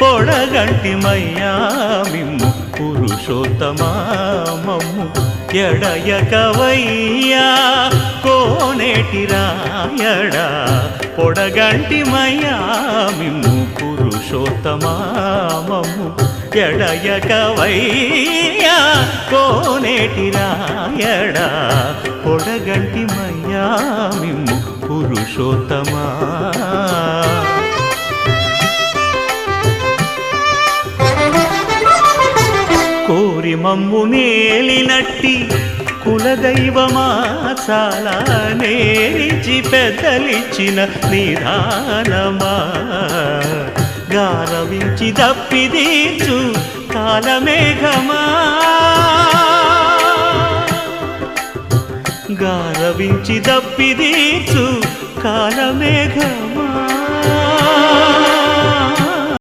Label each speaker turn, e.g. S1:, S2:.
S1: పొడగంటిమయ్యా మిమ్ము పురుషోత్తమా మమ్ము ఎడయకవయ్యా కోనేటి రాయడా పొడగంటిమయ్యా మిమ్ము పురుషోత్తమా మమ్ము ఎడయకవయ్యా కోనేటి రాయడా పొడగంటిమయ్యా మిమ్ము పురుషోత్తమా కోరి మమ్ము నేలినట్టి కులదైవమా చాలా నేరిచి పెద్దలిచ్చిన నిధానమా గారవించి దప్పిదీర్చు కాలమేఘమా గారవించి దప్పిదీర్చు కాలమేఘమా